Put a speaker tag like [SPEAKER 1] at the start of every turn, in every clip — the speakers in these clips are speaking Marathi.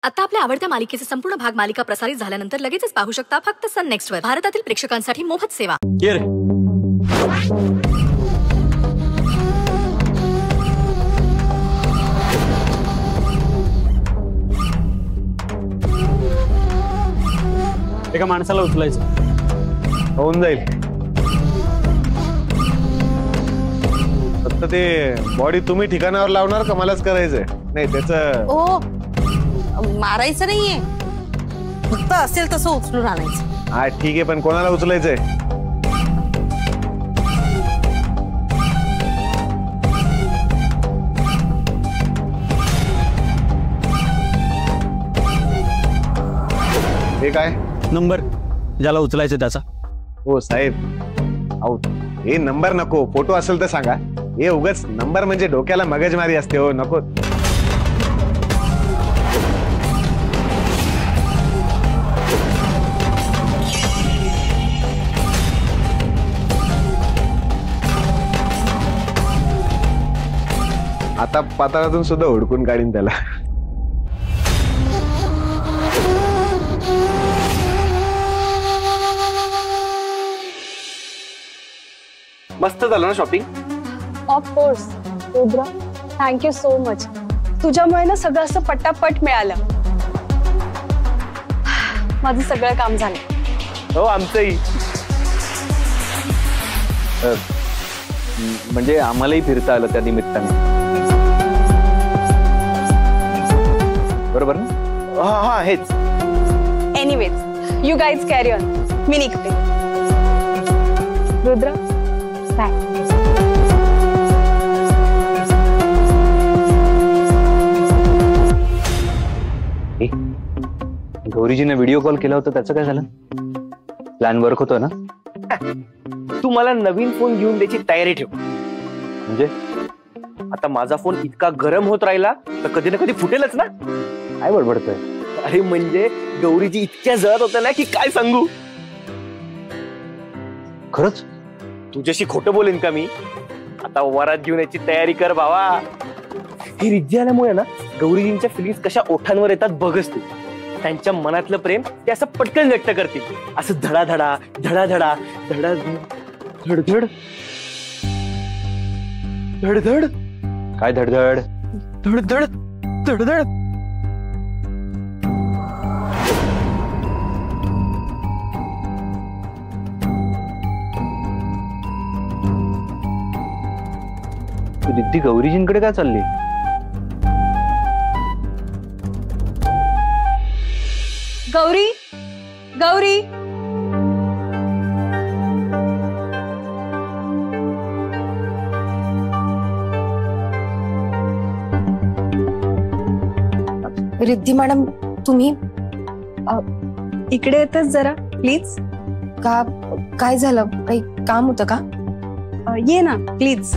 [SPEAKER 1] आता आपल्या आवडत्या मालिकेचे संपूर्ण भाग मालिका प्रसारित झाल्यानंतर लगेचच पाहू शकता फक्त सन नेक्स्ट वर. भारतातील प्रेक्षकांसाठी मोफत सेवा.
[SPEAKER 2] एका माणसाला उचलायचं.
[SPEAKER 3] होऊन जाईल. फक्त ते बॉडी तुम्ही ठिकाणावर लावणार का मलाच करायचंय? नाही त्याचं
[SPEAKER 4] ओ मारायचं नाहीये, फक्त असेल तसं उचलून आणायचं.
[SPEAKER 3] हा ठीक आहे, पण कोणाला उचलायचंय? हे काय
[SPEAKER 2] नंबर ज्याला उचलायचं त्याचा.
[SPEAKER 3] हो साहेब, अहो हे नंबर नको, फोटो असेल तर सांगा. हे उगाच नंबर म्हणजे डोक्याला मगजमारी असते. हो नको. आता पाताळातून सुद्धा हुडकून काढीन त्याला.
[SPEAKER 5] मस्त झालं ना shopping?
[SPEAKER 6] Of course Rudra, thank you so much. तुझ्यामुळे ना सगळं असं पटापट मिळालं. माझं सगळं काम झालं.
[SPEAKER 5] हो आमचंही. म्हणजे आम्हालाही फिरता आलं त्या निमित्ताने. बरोबर ना? हा हा हेच.
[SPEAKER 6] Anyways you guys carry on. मी निघते. रुद्रा बाय.
[SPEAKER 5] गौरीजीने व्हिडिओ कॉल केला होता, त्याचं काय झालं? प्लॅन वर्क होतो ना? तू मला नवीन फोन घेऊन द्यायची तयारी ठेव. म्हणजे आता माझा फोन इतका गरम होत राहिला तर कधी ना कधी फुटेलच ना. काय बडबडतोय? अरे म्हणजे गौरीजी इतक्या जळत होत्या ना की काय सांगू. खरंच तुझ्याशी खोटं बोलेन का मी? आता वरात घेऊन याची तयारी कर भावा. ही रिद्धी आल्यामुळे ना गौरीजींच्या फिलिंग्स कशा ओठांवर येतात बघच तू. त्यांच्या मनातलं प्रेम ते असं पटकन व्यक्त करतील. असं धडाधडा धडाधडा धडा धडधड धडधड. काय धडधड? धडधड धडधड. रिद्धी गौरीजींकडे काय चालली?
[SPEAKER 6] गौरी, गौरी.
[SPEAKER 4] रिद्धी मॅडम तुम्ही
[SPEAKER 6] इकडे येतच जरा प्लीज.
[SPEAKER 4] का काय झालं? काही काम होतं का?
[SPEAKER 6] ये ना प्लीज.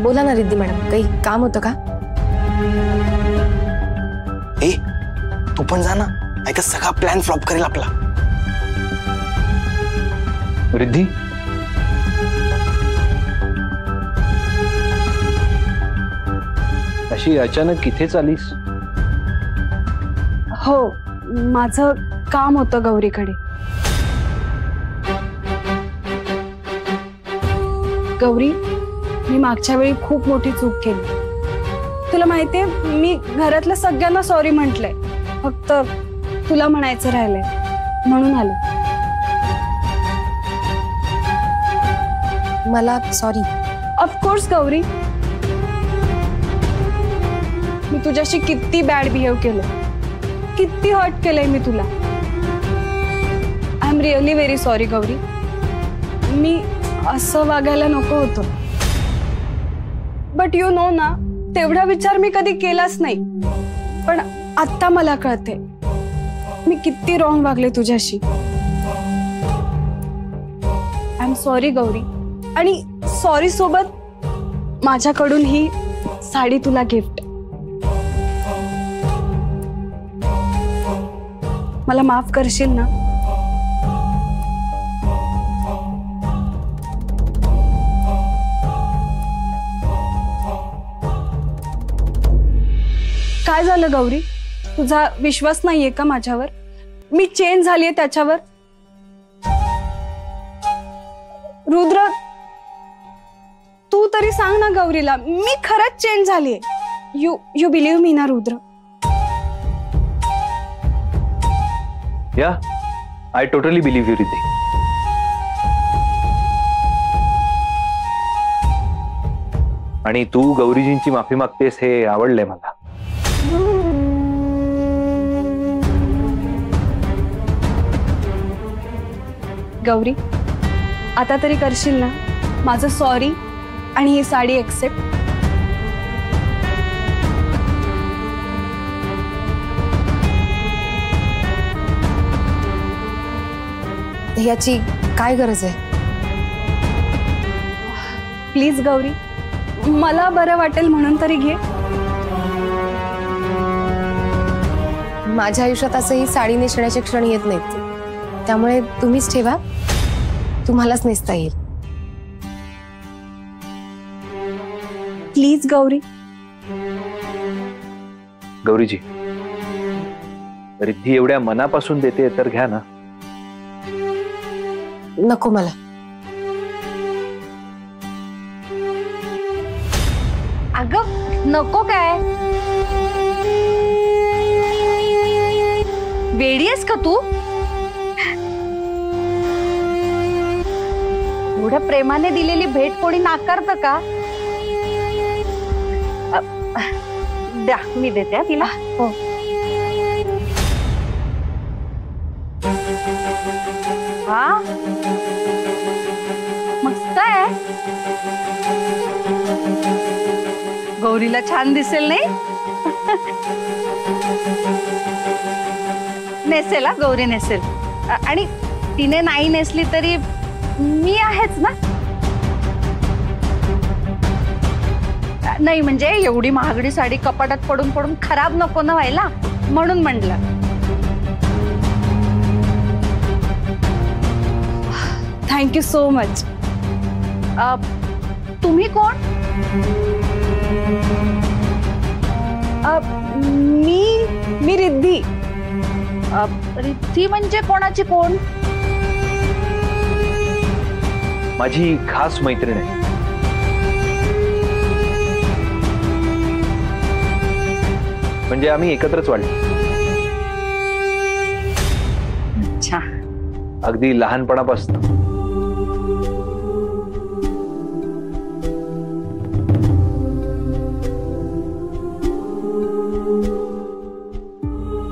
[SPEAKER 4] बोला ना रिद्धी मॅडम, काही काम होतं का?
[SPEAKER 7] ए तू पण जा ना, नाही तर सगळा प्लॅन फ्लॉप करेल आपला.
[SPEAKER 5] रिद्धी अशी अचानक इथेच आलीस?
[SPEAKER 6] हो, माझं काम होतं गौरीकडे. गौरी, मी मागच्या वेळी खूप मोठी चूक केली. तुला माहितीये, मी घरातल्या सगळ्यांना सॉरी म्हटलंय. फक्त तुला म्हणायचं राहिलंय म्हणून आले.
[SPEAKER 4] मला सॉरी.
[SPEAKER 6] ऑफकोर्स गौरी, मी तुझ्याशी किती बॅड बिहेव केलं, किती हर्ट केलंय मी तुला. I am really very sorry Gauri. मी असं वागायला नको होतं. बट यू नो ना, तेवढा विचार मी कधी केलाच नाही. पण आता मला कळते मी किती रॉंग वागले तुझ्याशी. I am sorry Gauri. आणि सॉरी सोबत माझ्याकडून ही साडी तुला गिफ्ट. मला माफ करशील ना? काय झालं गौरी? तुझा विश्वास नाहीये का माझ्यावर? मी चेंज झालीये त्याच्यावर? रुद्र, तू तरी सांग ना गौरीला, मी खरंच चेंज झालीये. यू बिलीव्ह मी ना रुद्र?
[SPEAKER 5] या, I totally believe you Riddhi. आणि तू गौरीजींची माफी मागतेस हे आवडलंय मला.
[SPEAKER 6] गौरी, आता तरी करशील ना माझं सॉरी आणि ही साडी एक्सेप्ट?
[SPEAKER 8] याची काय गरज आहे?
[SPEAKER 6] प्लीज गौरी, मला बरं वाटेल म्हणून तरी घे.
[SPEAKER 8] माझ्या आयुष्यात असंही साडी नेसण्याचे क्षण येत नाहीत, त्यामुळे तुम्हीच ठेवा, तुम्हालाच नेसता येईल.
[SPEAKER 6] प्लीज गौरी.
[SPEAKER 5] गौरीजी, रिद्धी एवढ्या मनापासून देते तर घ्या ना.
[SPEAKER 8] नको मला.
[SPEAKER 4] अगं नको काय, वेडी आहेस का तू? एवढ्या प्रेमाने दिलेली भेट कोणी नाकारतं का? द्या, मी देते तिला. हो. हा, मस्त आहे. गौरीला छान दिसेल नाही? नेसेल, गौरी नेसेल. आणि तिने नाही नेसली तरी मी आहेच ना. नाही म्हणजे एवढी महागडी साडी कपाटात पडून पडून खराब नको ना व्हायला, म्हणून म्हटलं.
[SPEAKER 6] Thank you so much.
[SPEAKER 4] तुम्ही कोण?
[SPEAKER 6] मी रिद्धी.
[SPEAKER 4] रिद्धी म्हणजे कोणाची कोण?
[SPEAKER 5] माझी खास मैत्रीण आहे. म्हणजे आम्ही एकत्रच वाढलो.
[SPEAKER 4] अच्छा.
[SPEAKER 5] अगदी लहानपणापासून.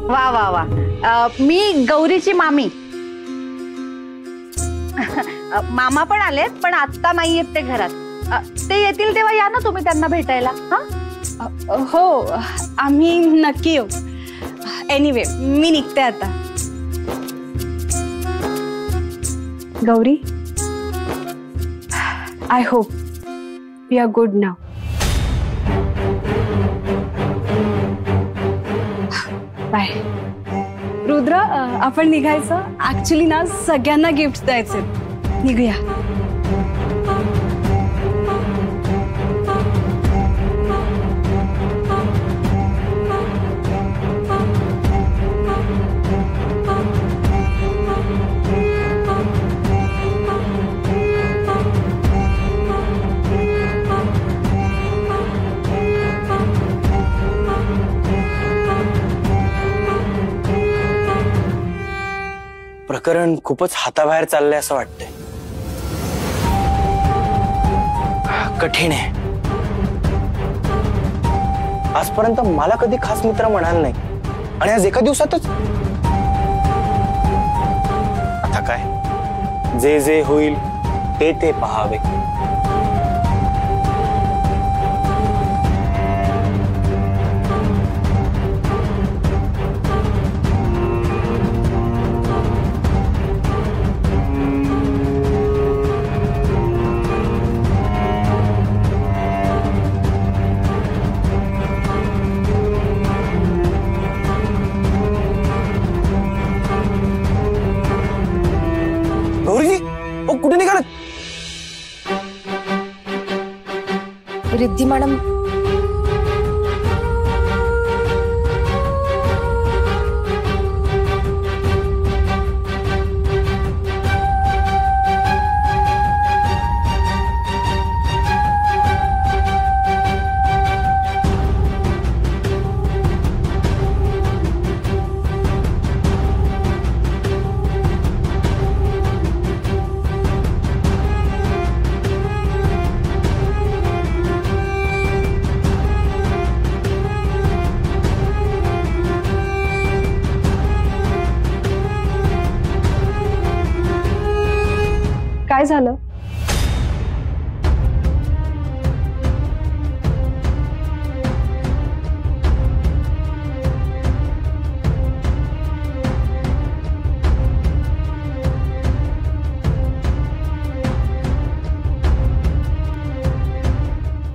[SPEAKER 4] वा वा वा. मी गौरीची मामी. मामा पण आलेत, पण आता नाही येत ते घरात. ते येतील तेव्हा या ना तुम्ही त्यांना भेटायला. हा,
[SPEAKER 6] हो, आम्ही नक्की येऊ. एनिवे, मी निघते आता. Gauri, I hope we are good now. Bye. Rudra, आपण निघायचं. ऍक्च्युली ना सगळ्यांना गिफ्ट द्यायचे. निघूया.
[SPEAKER 7] प्रकरण खूपच हाताबाहेर चाललंय असं वाटतंय. कठीण आहे. आजपर्यंत मला कधी खास मित्र म्हणाल नाही, आणि आज एका दिवसातच. आता काय, जे जे होईल ते ते पहावे.
[SPEAKER 8] रिद्धी मॅडम,
[SPEAKER 6] काय झालं?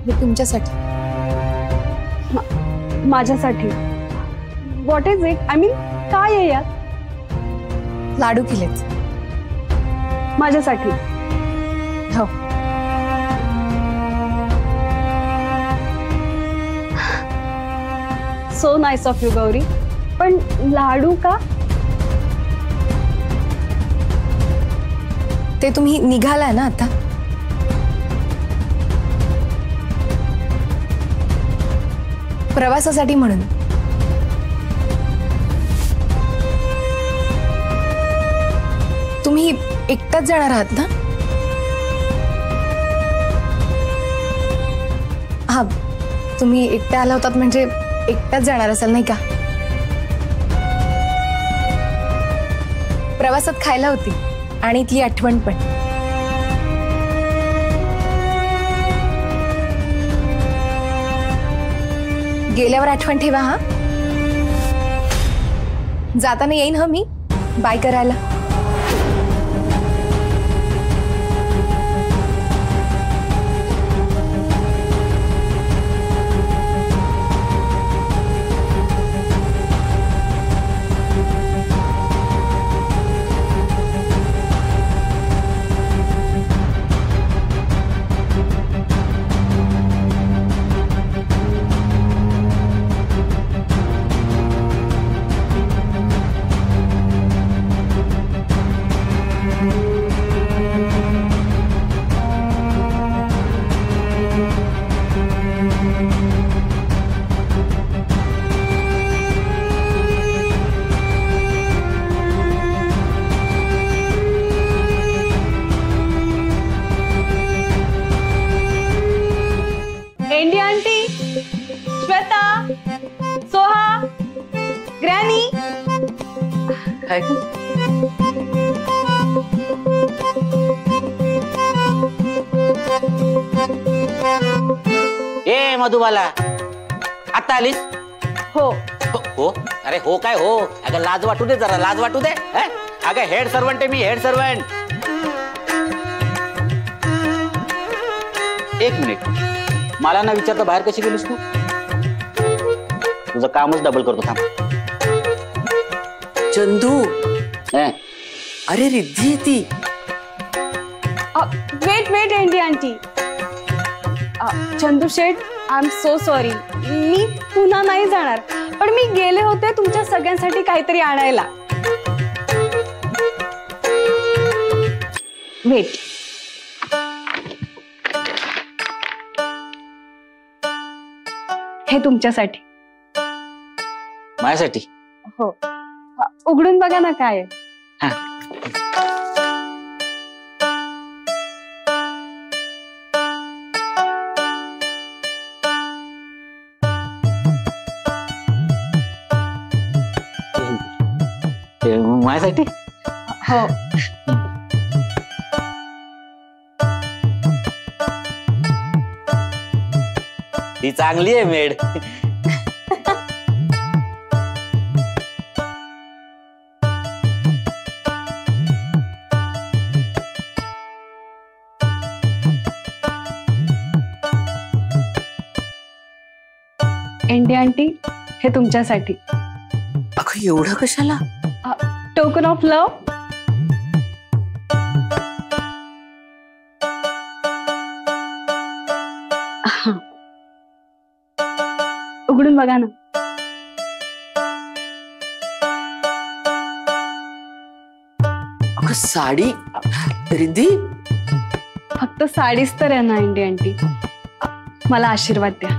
[SPEAKER 8] मी तुमच्यासाठी.
[SPEAKER 6] माझ्यासाठी? What is it? I mean काय आहे यात?
[SPEAKER 8] लाडू केलेत
[SPEAKER 6] माझ्यासाठी?
[SPEAKER 8] हो.
[SPEAKER 6] So nice of you Gauri. पण लाडू का?
[SPEAKER 8] ते तुम्ही निघालाय ना आता, प्रवासासाठी म्हणून. तुम्ही एकटाच जाणार आहात ना? हा, तुम्ही एकट्या आला होतात म्हणजे एकटाच जाणार असाल नाही का? प्रवासात खायला होती आणि इथली आठवण पण. गेल्यावर आठवण ठेवा हा. जाताना येईन हा मी बाय करायला.
[SPEAKER 6] एंडी आंटी, श्वेता, सोहा, ग्रॅनी.
[SPEAKER 9] काय? ए मधुबाला, आता आलीस?
[SPEAKER 6] हो.
[SPEAKER 9] हो? अरे हो काय हो? अगं लाज वाटू दे जरा, लाज वाटू दे. अगं हेड सर्वंट आहे मी, हेड सर्वंट. एक मिनिट, मला ना विचारता बाहेर कशी गेलीस तू? तुझं कामच डबल करतो, थांब.
[SPEAKER 10] चंदू,
[SPEAKER 9] अरे रिद्धी ती.
[SPEAKER 6] वेट वेट एंडी aunty. Chandu Sheth, I am so sorry. मी पुन्हा नाही जाणार, पण मी गेले होते तुमच्या सगळ्यांसाठी काहीतरी आणायला. वेट. हे तुमच्यासाठी.
[SPEAKER 9] माझ्यासाठी?
[SPEAKER 6] हो. उघडून बघा ना काय आहे.
[SPEAKER 9] माझ्यासाठी?
[SPEAKER 6] हो.
[SPEAKER 9] ती चांगली आहे मेड.
[SPEAKER 6] एंडी आंटी, हे तुमच्यासाठी.
[SPEAKER 10] अगं एवढं कशाला?
[SPEAKER 6] टोकन ऑफ लव. बघा ना.
[SPEAKER 10] अगं साडी रिद्धी,
[SPEAKER 6] फक्त साडीच तर आहे ना इंडी आंटी. मला आशीर्वाद द्या.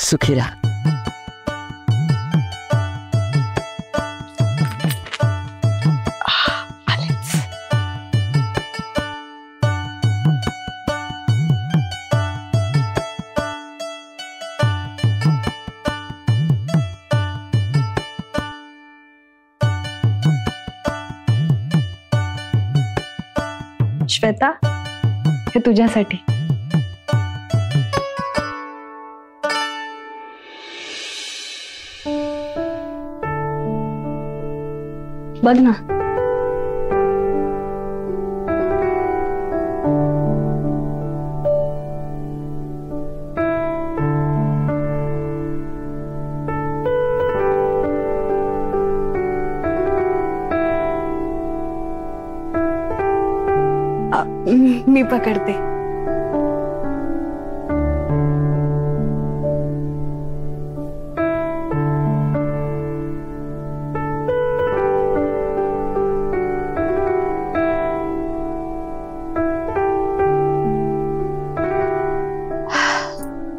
[SPEAKER 10] सुखी राहा.
[SPEAKER 6] श्वेता, हे तुझ्यासाठी. बघ ना. मी पकडते.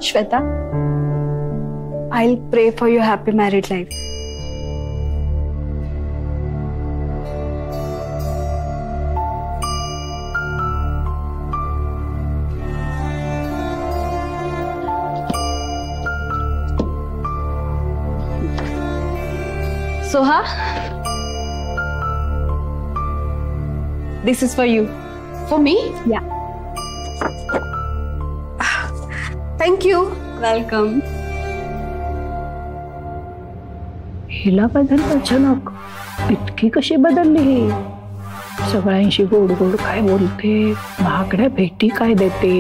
[SPEAKER 6] Shweta, I'll pray for your happy married life. Soha, this is for you.
[SPEAKER 8] For me?
[SPEAKER 6] Yeah.
[SPEAKER 8] Thank you.
[SPEAKER 6] Welcome.
[SPEAKER 11] हिला बदल अचानक इतकी कशी बदलली ही? सगळ्यांशी गोड गोड काय बोलते, महागड्या भेटी काय देते,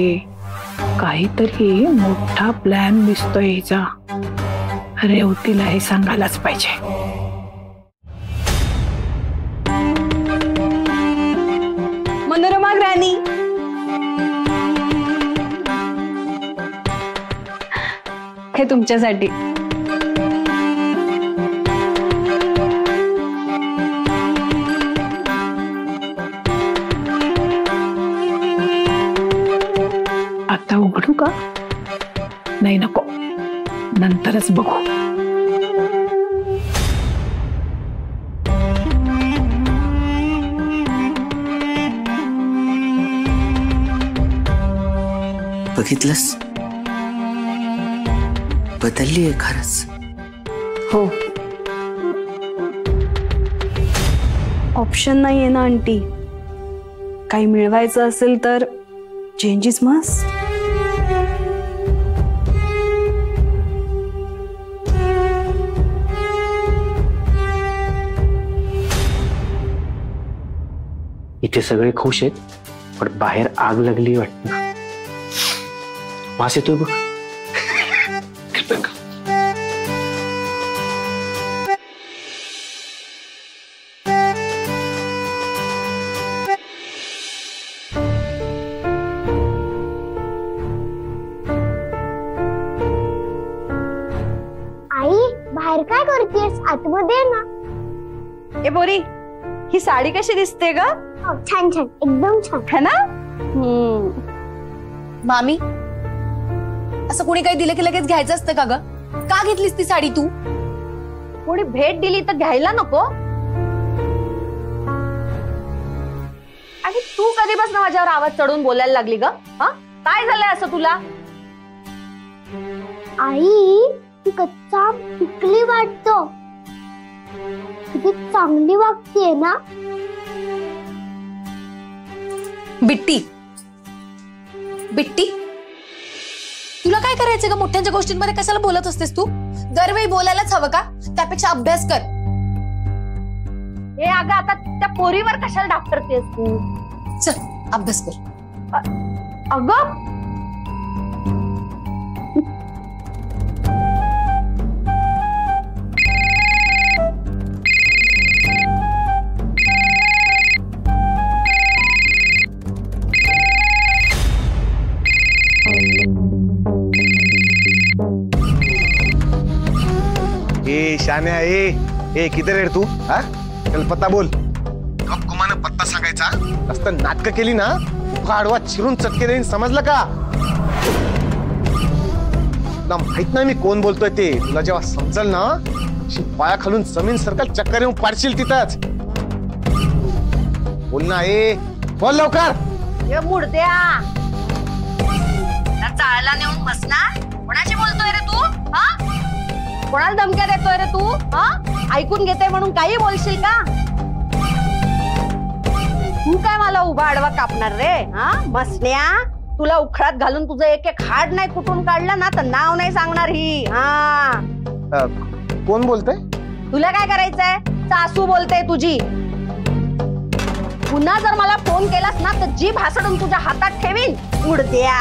[SPEAKER 11] काहीतरी मोठा प्लॅन दिसतोय हिचा. रेवतीला हे सांगायलाच पाहिजे.
[SPEAKER 6] मनोरमा ग्रॅनी, हे तुमच्यासाठी.
[SPEAKER 11] आता उघडू का? नाही, नको, नंतरच बघू.
[SPEAKER 10] बघितलंस, बदलली आहे खरंच.
[SPEAKER 6] हो. ऑप्शन नाहीये ना आंटी. काही मिळवायचं असेल तर चेंज इज मस्ट.
[SPEAKER 5] इथे सगळे खुश आहेत, पण बाहेर आग लागली वाटतं. वास येतोय बघ.
[SPEAKER 12] आई, बाहेर काय करतेस? आतमध्ये ना.
[SPEAKER 4] ए बोरी, ही साडी कशी दिसते ग?
[SPEAKER 12] छान छान, एकदम छान
[SPEAKER 4] है ना?
[SPEAKER 8] मामी, असं कोणी काही दिलं की लगेच घ्यायचं असतं का ग? का घेतलीस ती साडी तू?
[SPEAKER 4] कोणी भेट दिली तर घ्यायला नको? आणि तू कधीपासून माझ्यावर आवाज चढवून बोलायला लागली ग? हा, काय झालंय असं तुला?
[SPEAKER 12] आई, ती कच्चा पिकली वाटतो. किती चांगली वागतेय ना.
[SPEAKER 8] बिट्टी, बिट्टी, तुला काय करायचं का? मोठ्यांच्या गोष्टींमध्ये कशाला बोलत असतेस तू? दरवेळी बोलायलाच हवं का? त्यापेक्षा अभ्यास कर.
[SPEAKER 4] हे अगं, आता त्या पोरीवर कशाला डाक्टरतेस तू?
[SPEAKER 8] चल अभ्यास कर.
[SPEAKER 4] अगं,
[SPEAKER 3] शान्या ए किधर आहे रे तू? हा चल पत्ता बोल. गपगुमानं पत्ता सांगायचा. जास्त नाटकं केली ना तुका आडवा चिरून चटके देईन, समजलं का? तुला माहित नाही मी कोण बोलतोय ते. तुला जेव्हा समजल ना पाया खालून जमीन सरकल चक्कर येऊन पाडशील तिथंच. बोल ना बोल लवकर.
[SPEAKER 4] हे मुडद्या चाळला नेऊन बसणार. कोणाशी बोलतोय रे तू? हा कोणाला धमक्या देतोय रे तू? हा ऐकून घेते म्हणून काही बोलशील का? तू काय मला उभा आडवा कापणार रे? हा मसन्या, तुला उखळात घालून तुझं एक एक हाड नाही कुठून काढलं ना तर नाव नाही सांगणार ही. हा
[SPEAKER 3] कोण बोलतय?
[SPEAKER 4] तुला काय करायचंय? सासू बोलते तुझी. पुन्हा जर मला फोन केलास ना तर जीभ हासडून तुझ्या हातात ठेवीन. उडद्या.